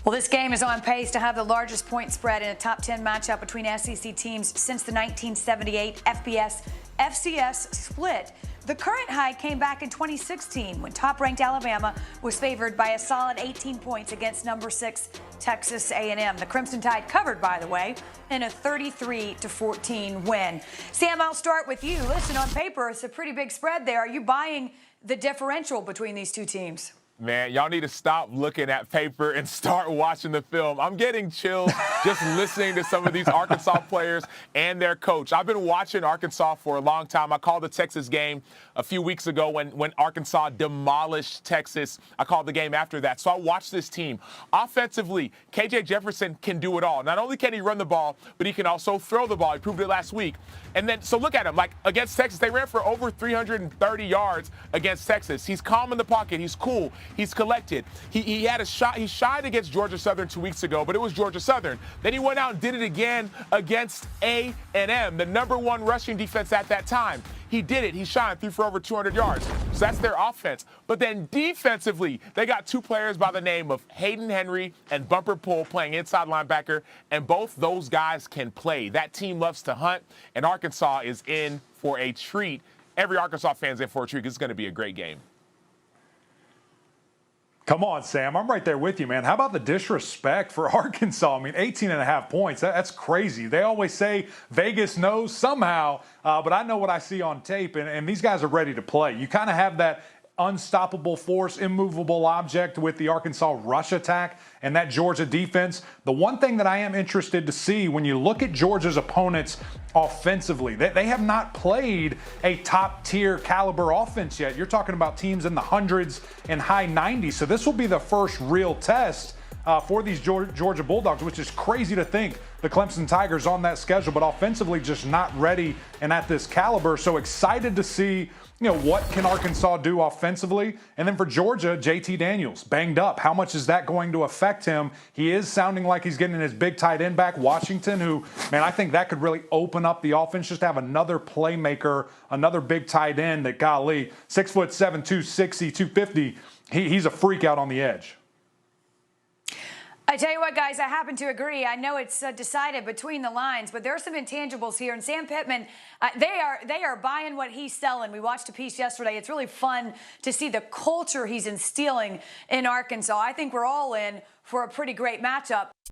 Well, this game is on pace to have the largest point spread in a top 10 matchup between SEC teams since the 1978 FCS split. The current high came back in 2016 when top-ranked Alabama was favored by a solid 18 points against number 6 Texas A&M. The Crimson Tide covered, by the way, in a 33-14 win. Sam, I'll start with you. Listen, on paper, it's a pretty big spread there. Are you buying the differential between these two teams? Man, y'all need to stop looking at paper and start watching the film. I'm getting chills just listening to some of these Arkansas players and their coach. I've been watching Arkansas for a long time. I called the Texas game a few weeks ago when Arkansas demolished Texas. I called the game after that. So I watched this team. Offensively, KJ Jefferson can do it all. Not only can he run the ball, but he can also throw the ball. He proved it last week. And then, so look at him. Like, against Texas, they ran for over 330 yards against Texas. He's calm in the pocket. He's cool. He's collected. He had a shot. He shied against Georgia Southern 2 weeks ago, but it was Georgia Southern. Then he went out and did it again against A&M, the #1 rushing defense at that time. He did it. He shined, threw for over 200 yards. So that's their offense. But then defensively, they got two players by the name of Hayden Henry and Bumper Poole playing inside linebacker, and both those guys can play. That team loves to hunt, and Arkansas is in for a treat. Every Arkansas fan's in for a treat. It's going to be a great game. Come on, Sam. I'm right there with you, man. How about the disrespect for Arkansas? I mean, 18.5 points. That's crazy. They always say Vegas knows somehow, but I know what I see on tape, and these guys are ready to play. You kind of have that unstoppable force, immovable object with the Arkansas rush attack and that Georgia defense. The one thing that I am interested to see when you look at Georgia's opponents offensively, they have not played a top-tier caliber offense yet. You're talking about teams in the hundreds and high 90s. So this will be the first real test for these Georgia Bulldogs, which is crazy to think the Clemson Tigers on that schedule, but offensively just not ready and at this caliber. So excited to see, what can Arkansas do offensively? And then for Georgia, JT Daniels, banged up. How much is that going to affect him? He is sounding like he's getting his big tight end back, Washington, who, man, I think that could really open up the offense, just to have another playmaker, another big tight end that, golly, 6'7", 260, 250, he's a freak out on the edge. I tell you what, guys, I happen to agree. I know it's decided between the lines, but there are some intangibles here. And Sam Pittman, they are buying what he's selling. We watched a piece yesterday. It's really fun to see the culture he's instilling in Arkansas. I think we're all in for a pretty great matchup.